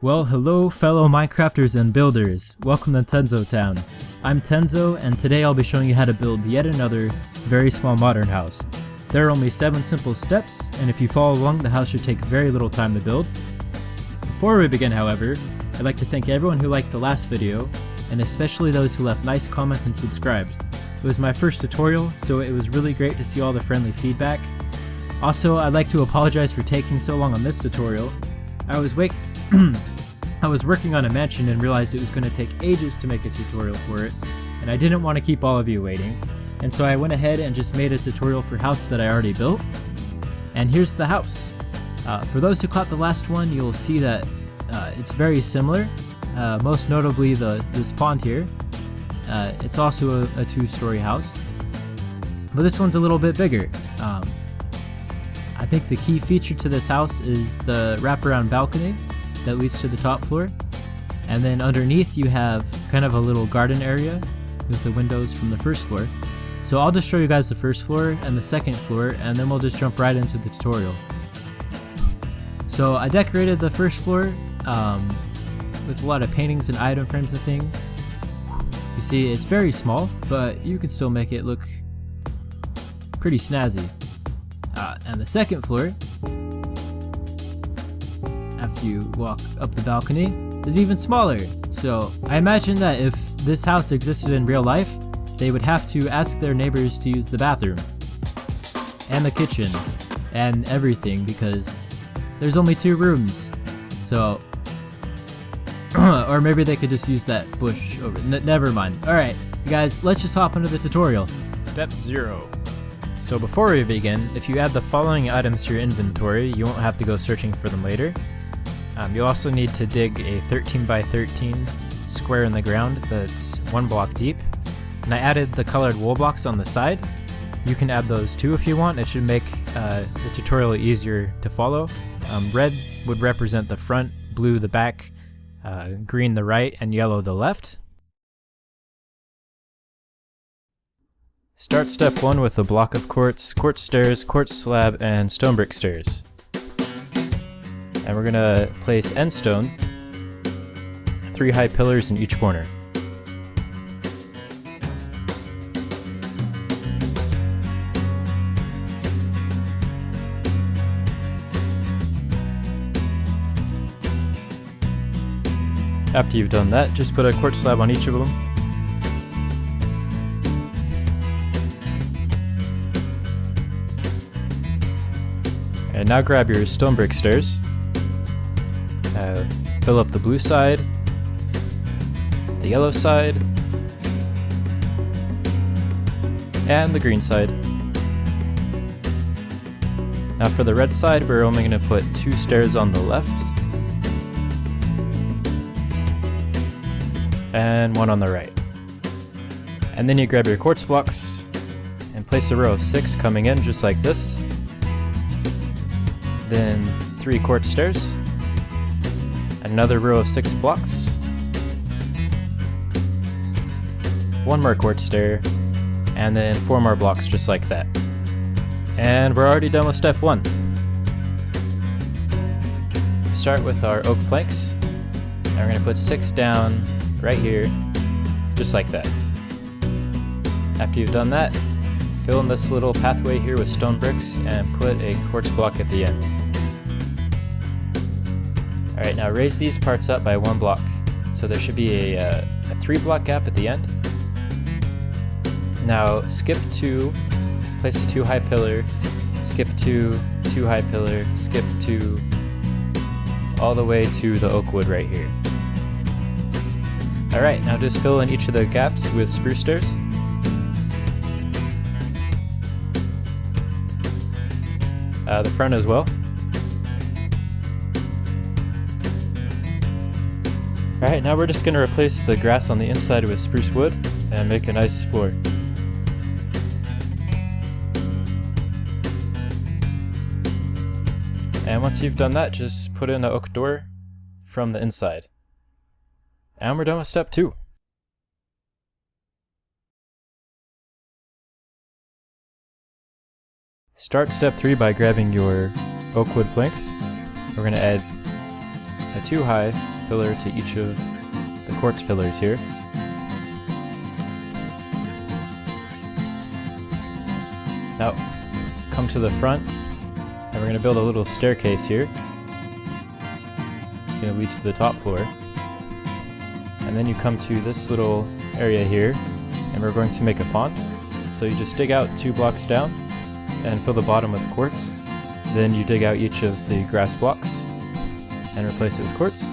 Well, hello fellow Minecrafters and builders, welcome to Tenzo Town. I'm Tenzo, and today I'll be showing you how to build yet another very small modern house. There are only 7 simple steps, and if you follow along, the house should take very little time to build. Before we begin, however, I'd like to thank everyone who liked the last video, and especially those who left nice comments and subscribed. It was my first tutorial, so it was really great to see all the friendly feedback. Also, I'd like to apologize for taking so long on this tutorial. I was working on a mansion and realized it was going to take ages to make a tutorial for it, and I didn't want to keep all of you waiting, and so I went ahead and just made a tutorial for a house that I already built. And here's the house. For those who caught the last one, you'll see that it's very similar, most notably this pond here. It's also a 2-story house, but this one's a little bit bigger. I think the key feature to this house is the wraparound balcony that leads to the top floor, and then underneath you have kind of a little garden area with the windows from the first floor. So I'll just show you guys the first floor and the second floor, and then we'll just jump right into the tutorial. So I decorated the first floor with a lot of paintings and item frames and things. You see, it's very small, but you can still make it look pretty snazzy. And the second floor, after you walk up the balcony, is even smaller. So I imagine that if this house existed in real life, they would have to ask their neighbors to use the bathroom and the kitchen and everything because there's only 2 rooms. So or maybe they could just use that bush over. Never mind. Alright, guys, let's just hop into the tutorial. Step 0. So before we begin, if you add the following items to your inventory, you won't have to go searching for them later. You'll also need to dig a 13 by 13 square in the ground that's 1 block deep. And I added the colored wool blocks on the side. You can add those too if you want. It should make the tutorial easier to follow. Red would represent the front, blue the back, green the right, and yellow the left. Start step 1 with a block of quartz, quartz stairs, quartz slab, and stone brick stairs. And we're gonna place end stone, 3 high pillars in each corner. After you've done that, just put a quartz slab on each of them. And now grab your stone brick stairs. Fill up the blue side, the yellow side, and the green side. Now for the red side, we're only going to put 2 stairs on the left and 1 on the right. And then you grab your quartz blocks and place a row of 6 coming in just like this. Then 3 quartz stairs, another row of 6 blocks, 1 more quartz stair, and then 4 more blocks just like that. And we're already done with step 1. Start with our oak planks, and we're going to put 6 down right here, just like that. After you've done that, fill in this little pathway here with stone bricks and put a quartz block at the end. Alright, now raise these parts up by 1 block. So there should be a 3 block gap at the end. Now skip 2, place a 2 high pillar, skip 2, 2 high pillar, skip 2, all the way to the oak wood right here. Alright, now just fill in each of the gaps with spruce stairs. The front as well. Alright, now we're just going to replace the grass on the inside with spruce wood and make a nice floor. And once you've done that, just put in an oak door from the inside. And we're done with step 2. Start step 3 by grabbing your oak wood planks. We're going to add a 2-high pillar to each of the quartz pillars here. Now, come to the front, and we're going to build a little staircase here. It's going to lead to the top floor. And then you come to this little area here, and we're going to make a pond. So you just dig out 2 blocks down, and fill the bottom with quartz. Then you dig out each of the grass blocks, and replace it with quartz.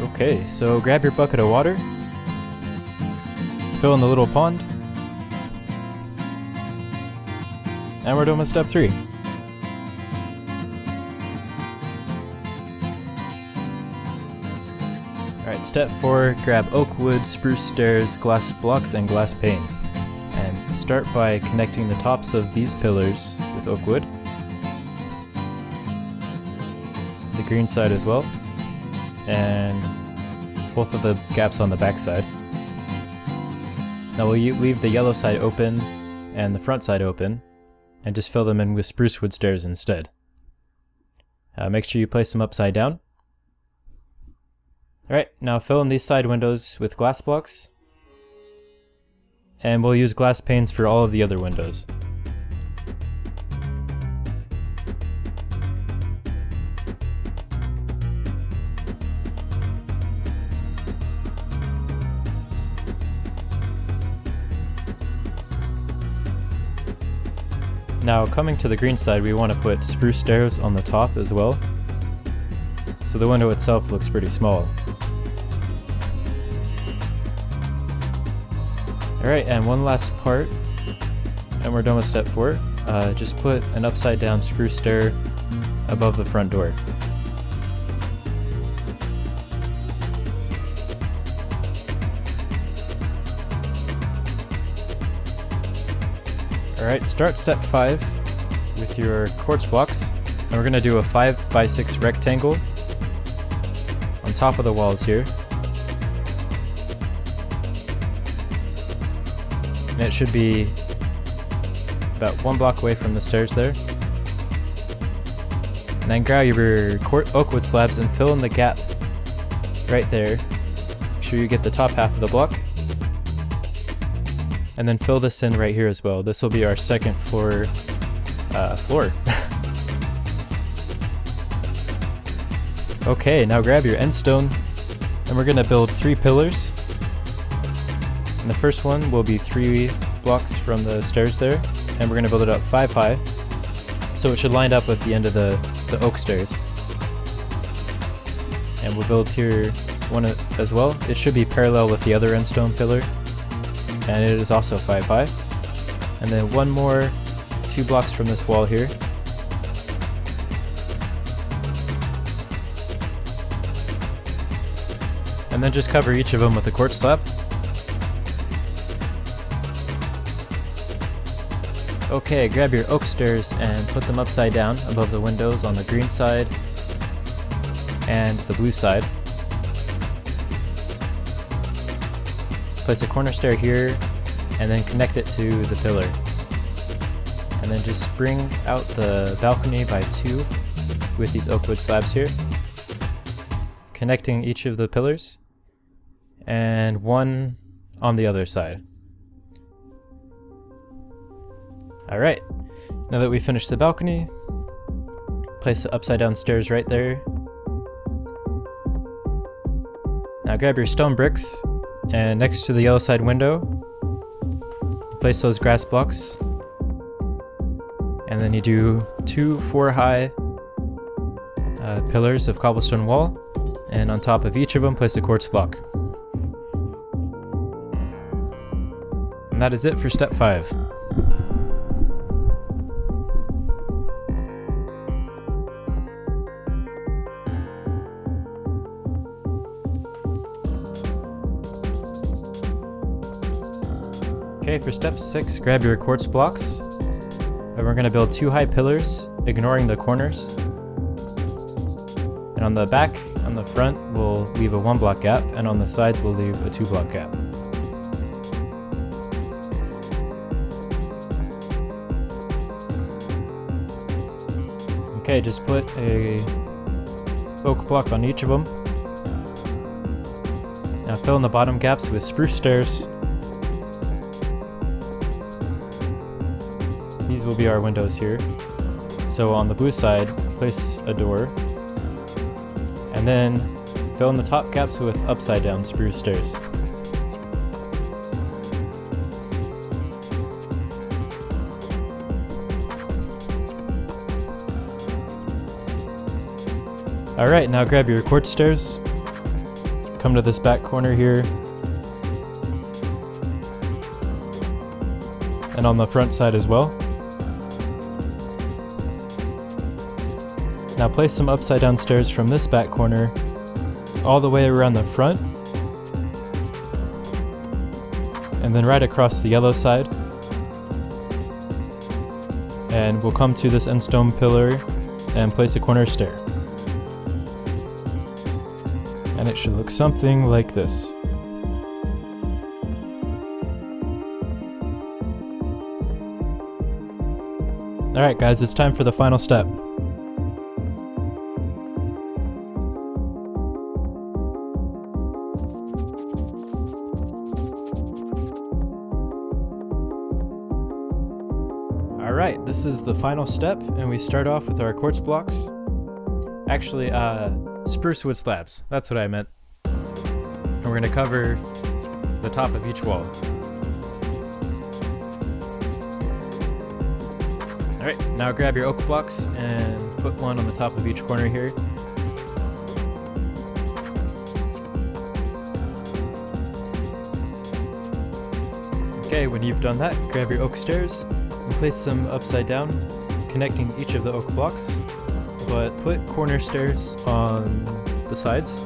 Okay, so grab your bucket of water, fill in the little pond, and we're done with step 3. Alright, step 4, grab oak wood, spruce stairs, glass blocks, and glass panes. And start by connecting the tops of these pillars with oak wood. The green side as well. And both of the gaps on the back side. Now we'll leave the yellow side open and the front side open, and just fill them in with spruce wood stairs instead. Make sure you place them upside down. Alright, now fill in these side windows with glass blocks, and we'll use glass panes for all of the other windows. Now coming to the green side, we want to put spruce stairs on the top as well, so the window itself looks pretty small. Alright, and one last part, and we're done with step 4. Just put an upside down spruce stair above the front door. Alright, start step 5 with your quartz blocks, and we're going to do a 5x6 rectangle on top of the walls here. And it should be about 1 block away from the stairs there. And then grab your oak wood slabs and fill in the gap right there. Make sure you get the top half of the block. And then fill this in right here as well. This will be our second floor. Okay, now grab your end stone, and we're going to build 3 pillars. And the first one will be 3 blocks from the stairs there, and we're going to build it up 5 high, so it should line up with the end of the oak stairs. And we'll build here one as well. It should be parallel with the other end stone pillar, and it is also 5 high. And then one more 2 blocks from this wall here. And then just cover each of them with a quartz slab. Okay, grab your oak stairs and put them upside down above the windows on the green side and the blue side. Place a corner stair here, and then connect it to the pillar. And then just bring out the balcony by 2 with these oak wood slabs here, connecting each of the pillars, and 1 on the other side. Alright, now that we finished the balcony, place the upside down stairs right there. Now grab your stone bricks, and next to the yellow side window, place those grass blocks. And then you do 2 4-high pillars of cobblestone wall, and on top of each of them place a quartz block. And that is it for step 5. Okay, for step 6, grab your quartz blocks, and we're going to build 2 high pillars, ignoring the corners. And on the back, on the front, we'll leave a 1 block gap, and on the sides we'll leave a 2 block gap. Okay, just put a oak block on each of them. Now fill in the bottom gaps with spruce stairs. These will be our windows here. So on the blue side, place a door. And then fill in the top gaps with upside down spruce stairs. Alright, now grab your quartz stairs. Come to this back corner here. And on the front side as well. Now place some upside down stairs from this back corner all the way around the front. And then right across the yellow side. And we'll come to this end stone pillar and place a corner stair. And it should look something like this. Alright guys, it's time for the final step. Alright, this is the final step, and we start off with our quartz blocks. Actually, spruce wood slabs, that's what I meant. And we're going to cover the top of each wall. Alright, now grab your oak blocks and put one on the top of each corner here. Okay, when you've done that, grab your oak stairs and place them upside down, connecting each of the oak blocks. But put corner stairs on the sides.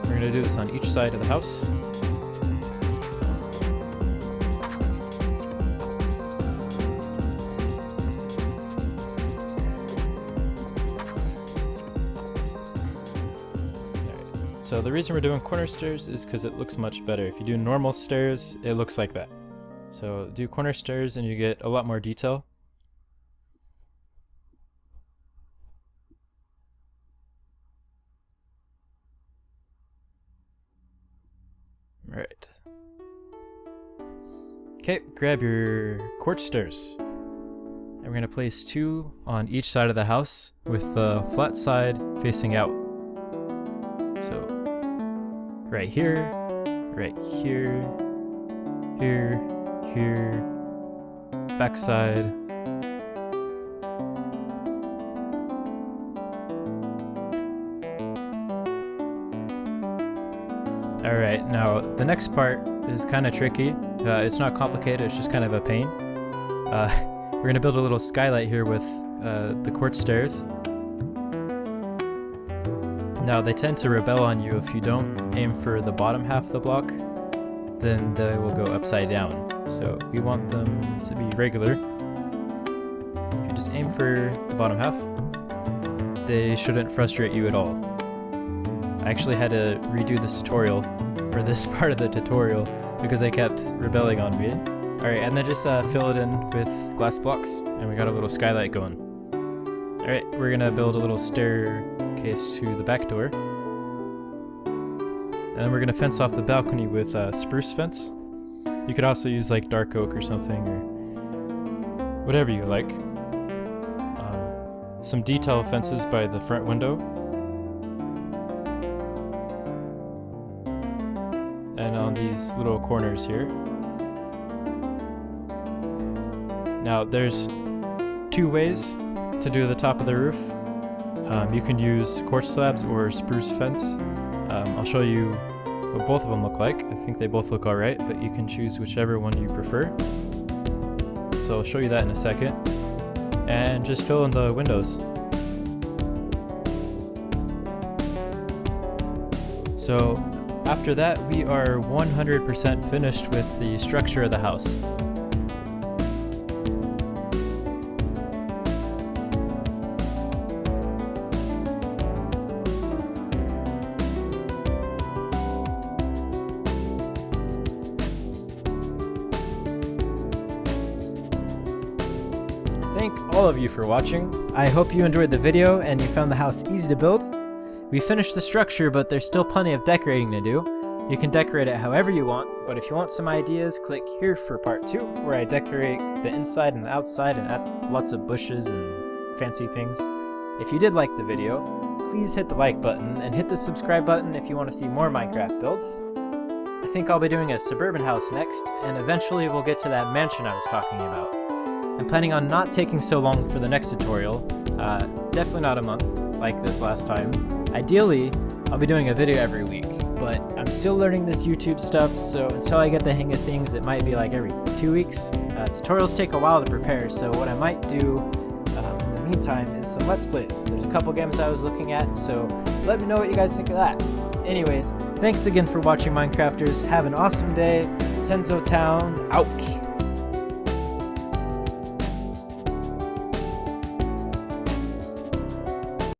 We're going to do this on each side of the house. So the reason we're doing corner stairs is because it looks much better. If you do normal stairs, it looks like that. So do corner stairs and you get a lot more detail. Alright. Okay, grab your quartz stairs. And we're going to place 2 on each side of the house with the flat side facing out. So right here, here, backside. Alright, now the next part is kind of tricky. It's not complicated, it's just kind of a pain. We're going to build a little skylight here with the quartz stairs. Now they tend to rebel on you if you don't aim for the bottom half of the block, then they will go upside down. So we want them to be regular. If you just aim for the bottom half, they shouldn't frustrate you at all. I actually had to redo this tutorial, or this part of the tutorial, because they kept rebelling on me. Alright, and then just fill it in with glass blocks, and we got a little skylight going. Alright, we're gonna build a little staircase to the back door. And then we're gonna fence off the balcony with spruce fence. You could also use like dark oak or something, or whatever you like. Some detail fences by the front window. And on these little corners here. Now there's 2 ways to do the top of the roof. You can use quartz slabs or spruce fence. I'll show you what both of them look like. I think they both look alright, but you can choose whichever one you prefer. So I'll show you that in a second. And just fill in the windows. So after that, we are 100% finished with the structure of the house. thank all of you for watching. I hope you enjoyed the video and you found the house easy to build. We finished the structure, but there's still plenty of decorating to do. You can decorate it however you want, but if you want some ideas, click here for part 2, where I decorate the inside and the outside and add lots of bushes and fancy things. If you did like the video, please hit the like button and hit the subscribe button if you want to see more Minecraft builds. I think I'll be doing a suburban house next, and eventually we'll get to that mansion I was talking about. I'm planning on not taking so long for the next tutorial, definitely not a month, like this last time. Ideally, I'll be doing a video every week, but I'm still learning this YouTube stuff, so until I get the hang of things, it might be like every 2 weeks. Tutorials take a while to prepare, so what I might do in the meantime is some Let's Plays. There's a couple games I was looking at, so let me know what you guys think of that. Anyways, thanks again for watching, Minecrafters. Have an awesome day. Tenzo Town, out!